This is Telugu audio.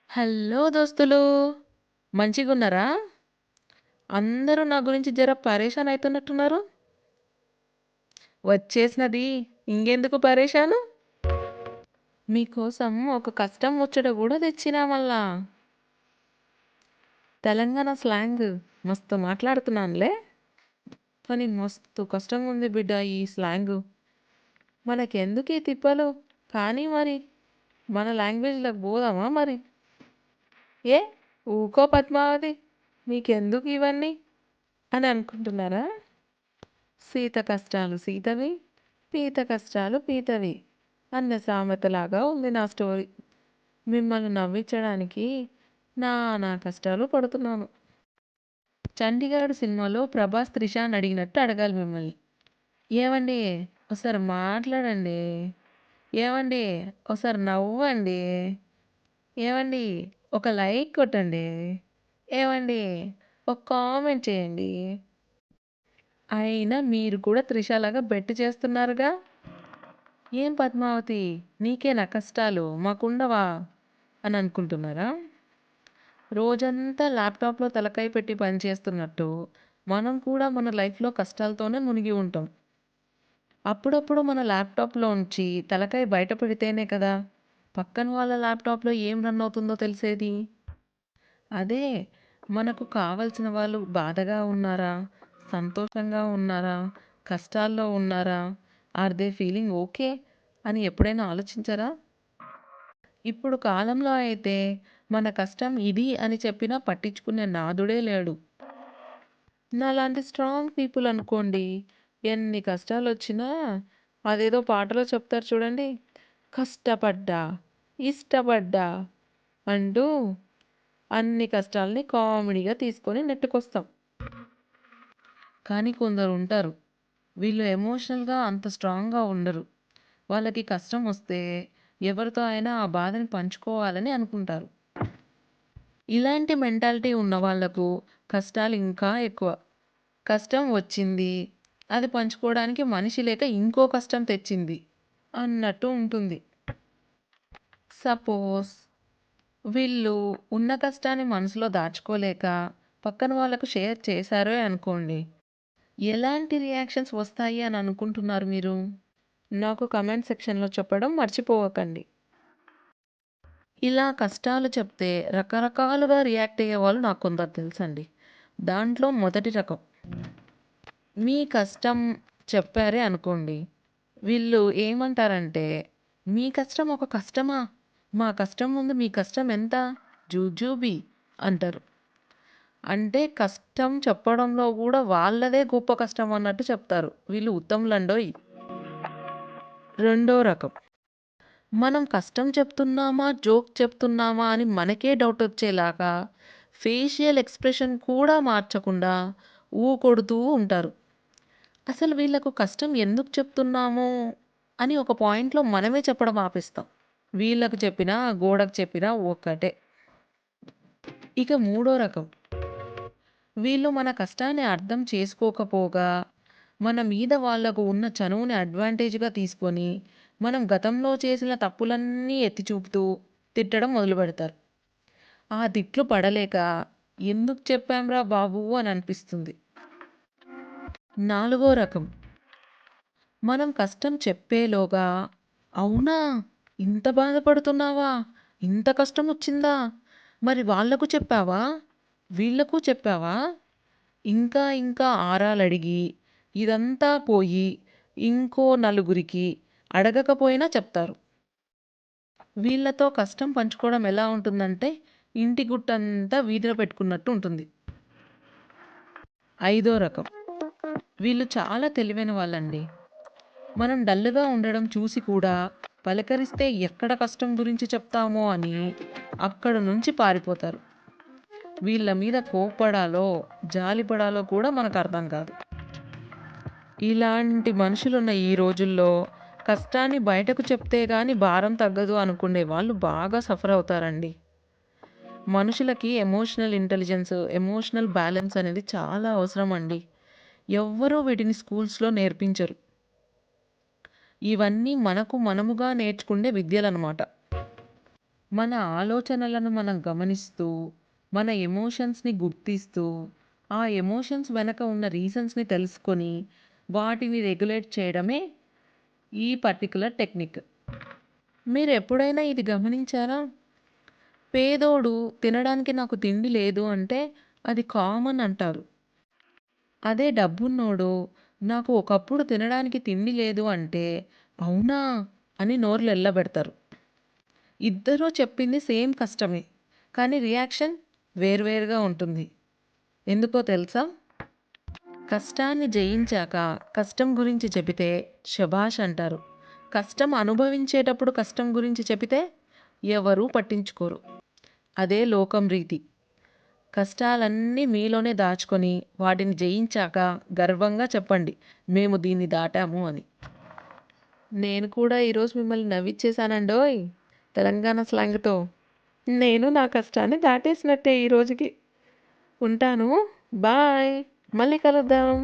హలో దోస్తులు. మంచిగున్నారా? అందరూ నా గురించి జర పరేషాన్ అయితున్నట్టున్నారు. వచ్చేసినది ఇంకెందుకు పరేషాను. మీకోసం ఒక కష్టం ముచ్చట కూడా తెచ్చినా మళ్ళా. తెలంగాణ స్లాంగ్ మస్తు మాట్లాడుతున్నానులే, కానీ మస్తు కష్టంగా ఉంది బిడ్డ ఈ స్లాంగు. మనకెందుకు ఈ తిప్పలు? కానీ మరి మన లాంగ్వేజ్లోకి పోదామా మరి? ఏ ఊకో పద్మావతి, మీకెందుకు ఇవన్నీ అని అనుకుంటున్నారా? సీత కష్టాలు సీతవి, పీత కష్టాలు పీతవి అన్న సామెతలాగా ఉంది నా స్టోరీ. మిమ్మల్ని నవ్వించడానికి నా కష్టాలు పడుతున్నాను. చండీగఢ్ సినిమాలో ప్రభాస్ త్రిషాని అడిగినట్టు అడగాలి మిమ్మల్ని. ఏవండి ఒకసారి మాట్లాడండి, ఏవండి ఒకసారి నవ్వండి, ఏవండి ఒక లైక్ కొట్టండి, ఏవండి ఒక కామెంట్ చేయండి. అయినా మీరు కూడా త్రిషలాగా బెట్ చేస్తున్నారుగా. ఏం పద్మావతి, నీకేనా కష్టాలు మాకుండవా అని అనుకుంటున్నారా? రోజంతా ల్యాప్టాప్లో తలకాయ పెట్టి పనిచేస్తున్నట్టు మనం కూడా మన లైఫ్లో కష్టాలతోనే మునిగి ఉంటాం. అప్పుడప్పుడు మన ల్యాప్టాప్లో ఉంచి తలకాయ బయట పెడితేనే కదా పక్కన వాళ్ళ ల్యాప్టాప్లో ఏం రన్ అవుతుందో తెలిసేది. అదే, మనకు కావలసిన వాళ్ళు బాధగా ఉన్నారా, సంతోషంగా ఉన్నారా, కష్టాల్లో ఉన్నారా, ఆర్ దే ఫీలింగ్ ఓకే అని ఎప్పుడైనా ఆలోచించరా? ఇప్పుడు కాలంలో అయితే మన కష్టం ఇది అని చెప్పినా పట్టించుకునే నాదుడే లేడు. నాలాంటి స్ట్రాంగ్ పీపుల్ అనుకోండి, ఎన్ని కష్టాలు వచ్చినా అదేదో పాటలో చెప్తారు చూడండి, కష్టపడ్డా ఇష్టపడ్డా అంటూ అన్ని కష్టాలని కామెడీగా తీసుకొని నెట్టుకొస్తాం. కానీ కొందరు ఉంటారు, వీళ్ళు ఎమోషనల్గా అంత స్ట్రాంగ్గా ఉండరు. వాళ్ళకి కష్టం వస్తే ఎవరితో అయినా ఆ బాధని పంచుకోవాలని అనుకుంటారు. ఇలాంటి మెంటాలిటీ ఉన్న వాళ్ళకు కష్టాలు ఇంకా ఎక్కువ. కష్టం వచ్చింది, అది పంచుకోవడానికి మనిషి లేక ఇంకో కష్టం తెచ్చింది అన్నట్టు ఉంటుంది. సపోజ్ వీళ్ళు ఉన్న కష్టాన్ని మనసులో దాచుకోలేక పక్కన వాళ్ళకు షేర్ చేశారే అనుకోండి, ఎలాంటి రియాక్షన్స్ వస్తాయి అని అనుకుంటున్నారు మీరు? నాకు కమెంట్ సెక్షన్లో చెప్పడం మర్చిపోవకండి. ఇలా కష్టాలు చెప్తే రకరకాలుగా రియాక్ట్ అయ్యే వాళ్ళు నాకు కొందరు తెలుసండి. దాంట్లో మొదటి రకం, మీ కష్టం చెప్పారే అనుకోండి, వీళ్ళు ఏమంటారంటే, మీ కష్టం ఒక కష్టమా, మా కష్టం ముందు మీ కష్టం ఎంత, జూజూబీ అంటారు. అంటే కష్టం చెప్పడంలో కూడా వాళ్ళదే గొప్ప కష్టం అన్నట్టు చెప్తారు. వీళ్ళు ఉత్తములండోయ్. రెండో రకం, మనం కష్టం చెప్తున్నామా జోక్ చెప్తున్నామా అని మనకే డౌట్ వచ్చేలాగా ఫేషియల్ ఎక్స్ప్రెషన్ కూడా మార్చకుండా కొడుతూ ఉంటారు. అసలు వీళ్ళకు కష్టం ఎందుకు చెప్తున్నాము అని ఒక పాయింట్లో మనమే చెప్పడం ఆపేస్తాం. వీళ్ళకు చెప్పినా గోడకు చెప్పినా ఒక్కటే. ఇక మూడో రకం, వీళ్ళు మన కష్టాన్ని అర్థం చేసుకోకపోగా మన మీద వాళ్ళకు ఉన్న చనువుని అడ్వాంటేజ్గా తీసుకొని మనం గతంలో చేసిన తప్పులన్నీ ఎత్తి చూపుతూ తిట్టడం మొదలు పెడతారు. ఆ తిట్లు పడలేక ఎందుకు చెప్పాంరా బాబు అని అనిపిస్తుంది. నాలుగో రకం, మనం కష్టం చెప్పేలోగా అవునా, ఇంత బాధపడుతున్నావా, ఇంత కష్టం వచ్చిందా, మరి వాళ్లకు చెప్పావా, వీళ్లకు చెప్పావా, ఇంకా ఇంకా ఆరాలడిగి ఇదంతా పోయి ఇంకో నలుగురికి అడగకపోయినా చెప్తారు. వీళ్ళతో కష్టం పంచుకోవడం ఎలా ఉంటుందంటే ఇంటి గుట్టంతా వీధిలో పెట్టుకున్నట్టు ఉంటుంది. ఐదో రకం, వీళ్ళు చాలా తెలివైన వాళ్ళండి. మనం డల్గా ఉండడం చూసి కూడా పలకరిస్తే ఎక్కడ కష్టం గురించి చెప్తామో అని అక్కడ నుంచి పారిపోతారు. వీళ్ళ మీద కోప్పడాలో జాలిపడాలో కూడా మనకు అర్థం కాదు. ఇలాంటి మనుషులున్న ఈ రోజుల్లో కష్టాన్ని బయటకు చెప్తే గానీ భారం తగ్గదు అనుకునే వాళ్ళు బాగా సఫర్ అవుతారండి. మనుషులకి ఎమోషనల్ ఇంటెలిజెన్స్, ఎమోషనల్ బ్యాలెన్స్ అనేది చాలా అవసరం అండి. ఎవ్వరూ వీటిని స్కూల్స్లో నేర్పించరు. ఇవన్నీ మనకు మనముగా నేర్చుకునే విద్యలన్నమాట. మన ఆలోచనలను మనం గమనిస్తూ, మన ఎమోషన్స్‌ని గుర్తిస్తూ, ఆ ఎమోషన్స్ వెనక ఉన్న రీజన్స్‌ని తెలుసుకొని, వాటిని రెగ్యులేట్ చేయడమే ఈ పర్టిక్యులర్ టెక్నిక్. మీరెప్పుడైనా ఇది గమనించారా? పేదోడు తినడానికి నాకు తిండి లేదు అంటే అది కామన్ అంటారు. అదే డబ్బున్నోడు నాకు ఒకప్పుడు తినడానికి తిండి లేదు అంటే, అవునా! అని నోర్లెళ్ళబెడతారు. ఇద్దరూ చెప్పింది సేమ్ కష్టమే. కానీ రియాక్షన్ వేర్వేరుగా ఉంటుంది. ఎందుకో తెలుసా? కష్టాన్ని జయించాక కష్టం గురించి చెబితే శభాష్ అంటారు. కష్టం అనుభవించేటప్పుడు కష్టం గురించి చెబితే ఎవరూ పట్టించుకోరు. అదే లోకం రీతి. కష్టాలన్నీ మీలోనే దాచుకొని వాటిని జయించాక గర్వంగా చెప్పండి. మేము దీన్ని దాటాము అని. నేను కూడా ఈరోజు మిమ్మల్ని నవ్విచ్చేసానండోయ్! తెలంగాణ స్లాంగ్‌తో. నేను నా కష్టాన్ని దాటేసినట్టే ఈ రోజుకి. ఉంటాను. బాయ్. మళ్ళీ కలుద్దాం.